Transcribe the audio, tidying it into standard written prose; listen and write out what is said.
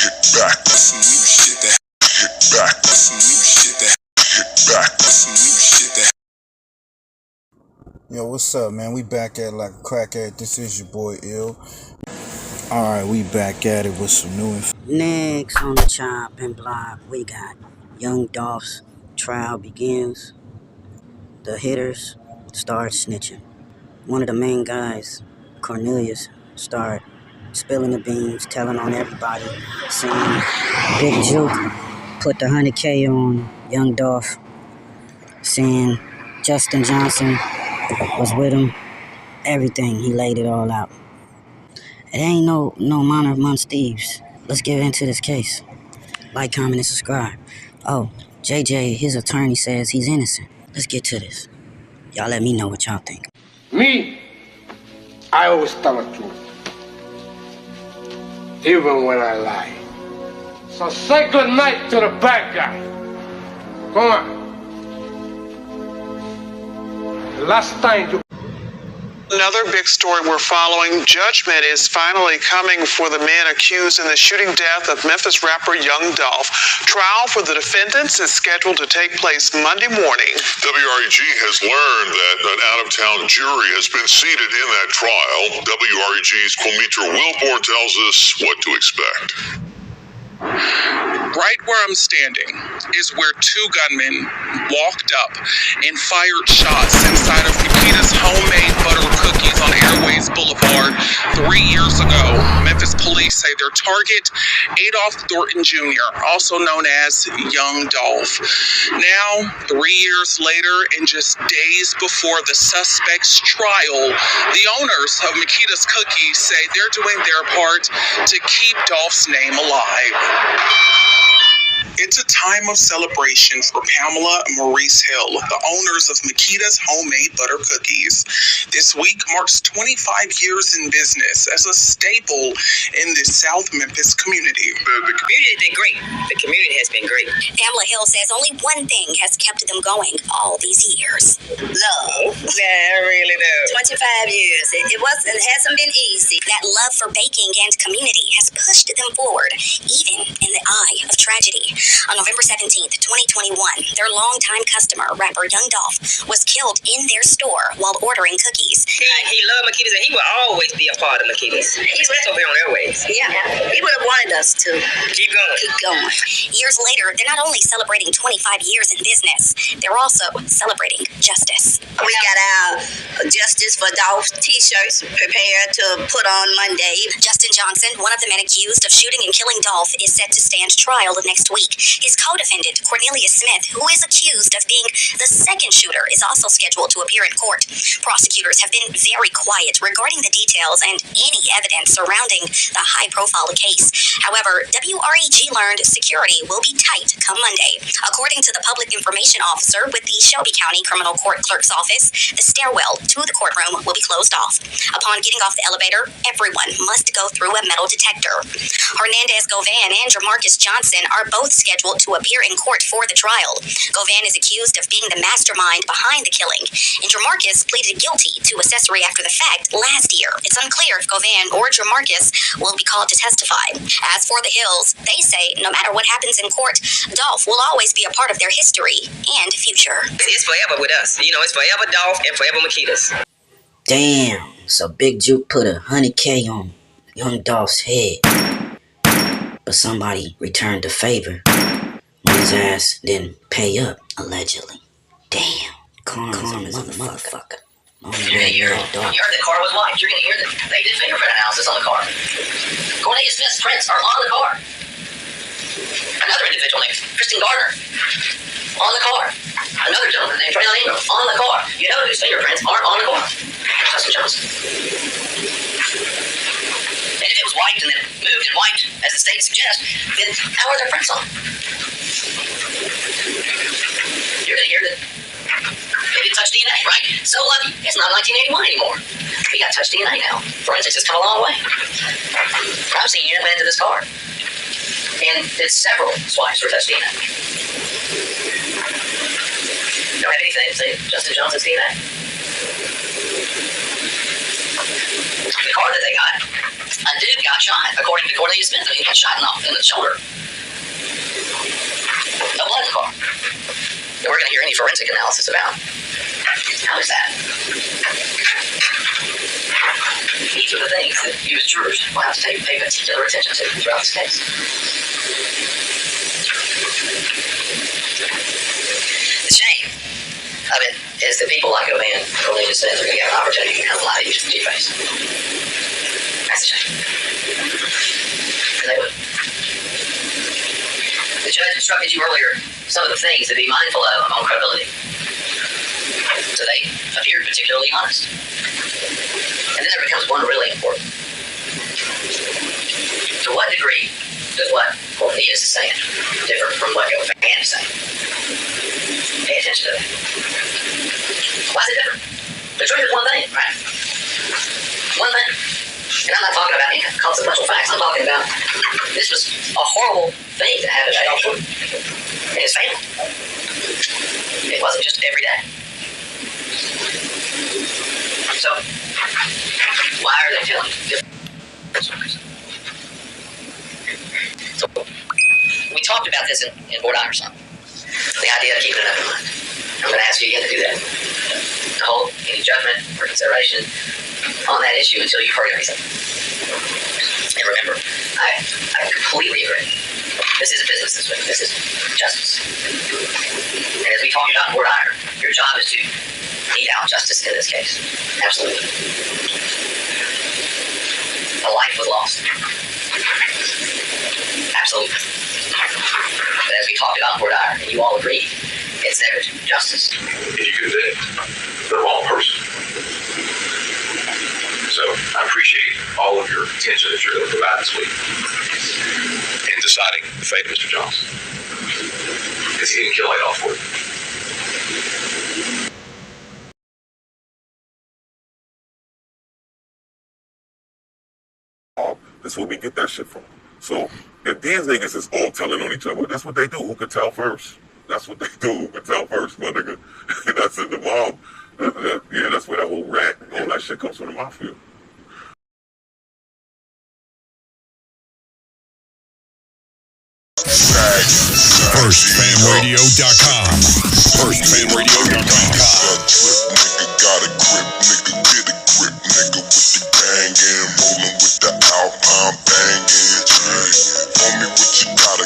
back with some new shit that back with some new shit that back with some new shit that. Yo, what's up, man? We back at like a crackhead. This is your boy Ill. Alright, we back at it with some new info. Next on the chopping block, we got young Dolph's trial begins. The hitters start snitching. One of the main guys, Cornelius, start spilling the beans, telling on everybody, saying Big Jook put the 100K on young Dolph, saying Justin Johnson was with him. Everything, he laid it all out. It ain't no minor amongst thieves. Let's get into this case. Like, comment, and subscribe. Oh, JJ, his attorney says he's innocent. Let's get to this. Y'all let me know what y'all think. Me, I always tell the truth, even when I lie. So say good night to the bad guy. Come on. The last time you... Another big story we're following. Judgment is finally coming for the man accused in the shooting death of Memphis rapper Young Dolph. Trial for the defendants is scheduled to take place Monday morning. WREG has learned that an out-of-town jury has been seated in that trial. WREG's Quamitra Wilborn tells us what to expect. Right where I'm standing is where two gunmen walked up and fired shots inside of Nikita's homemade butter cookies on Airways Boulevard 3 years ago. Memphis police say their target, Adolph Thornton Jr., also known as Young Dolph. Now, 3 years later, and just days before the suspect's trial, the owners of Nikita's Cookies say they're doing their part to keep Dolph's name alive. It's a time of celebration for Pamela and Maurice Hill, the owners of Makita's homemade butter cookies. This week marks 25 years in business as a staple in the South Memphis community. The community has been great. The community has been great. Pamela Hill says only one thing has kept them going all these years. Love. Yeah, really do. 25 years. It hasn't been easy. That love for baking and community has pushed them forward, even in the eye of tragedy. On November 17th, 2021, their longtime customer, rapper Young Dolph, was killed in their store while ordering cookies. He loved Makita's, and he will always be a part of Makita's. He's over on Airways. Yeah, he would have wanted us to keep going. Years later, they're not only celebrating 25 years in business, they're also celebrating justice. We got our Justice for Dolph t-shirts prepared to put on Monday. Justin Johnson, one of the men accused of shooting and killing Dolph, is set to stand trial next week. His co-defendant, Cornelius Smith, who is accused of being the second shooter, is also scheduled to appear in court. Prosecutors have been very quiet regarding the details and any evidence surrounding the high-profile case. However, WREG learned security will be tight come Monday. According to the public information officer with the Shelby County Criminal Court Clerk's Office, the stairwell to the courtroom will be closed off. Upon getting off the elevator, everyone must go through a metal detector. Hernandez Govan and Jamarcus Johnson are both scheduled to appear in court for the trial. Govan is accused of being the mastermind behind the killing, and Jamarcus pleaded guilty to accessory after the fact last year. It's unclear if Govan or Jamarcus will be called to testify. As for the Hills, they say no matter what happens in court, Dolph will always be a part of their history and future. It's forever with us. You know, it's forever Dolph and forever Makita's. Damn, so Big Jook put 100K on Young Dolph's head. But somebody returned the favor when his ass didn't pay up, allegedly. Damn. Karma's a motherfucker. You heard the car was wiped. You're going to hear that they did fingerprint analysis on the car. Cornelius Smith's prints are on the car. Another individual named Kristen Gardner on the car. Another gentleman named Traylon Ingram on the car. You know whose fingerprints aren't on the car? Justin Johnson. And if it was wiped and then moved and wiped, as the state suggests, then how are their prints on? You're going to hear that they did touch DNA, right? So lucky. It's not 1981 anymore. We got touch DNA now. Forensics has come a long way. I've seen you into this car. And did several swipes for touch DNA. Don't have anything to say Justin Johnson's DNA. The car that they got, a dude got shot, according to Cornelius Smith. He got shot in the shoulder. No blood in the car. And we're going to hear any forensic analysis about how is that. These are the things that you as jurors will have to pay particular attention to throughout this case. The shame of it is that people like O'Van and Cornelius Smith are going to get an opportunity to kind of lie to you to your face. That's a shame. And they would. The judge instructed you earlier some of the things to be mindful of on credibility. So they appeared particularly honest. And then there becomes one really important. To what degree does what Cornelius is saying differ from what O'Van is saying? Pay attention to that. Why is it different? The truth is one thing, right? One thing. And I'm not talking about inconsequential facts. I'm talking about this was a horrible thing that happened to Dolph and his family. It wasn't just every day. So, why are they telling different stories? So, we talked about this in Board Iverson. The idea of keeping an open mind. I'm going to ask you again to do that. To hold any judgment or consideration on that issue until you've heard everything. And remember, I completely agree. This is a business this week. This is justice. And as we talked about in Board Iron, your job is to mete out justice in this case. Absolutely. A life was lost. Absolutely. But as we talked about in Board Iron, and you all agreed, it's negligent justice. If you convict the wrong person. So I appreciate all of your attention that you're going to provide this week in deciding the fate of Mr. Johnson. Because he didn't kill Adolph Ford. That's where we get that shit from. So if these niggas is all telling on each other, that's what they do. Who could tell first? That's what they do. Who could tell first, my nigga? That's in the mob. Yeah, that's where that whole rat, all that shit comes from the mafia. FirstFamRadio.com. FirstFamRadio.com. Nigga got a grip, nigga.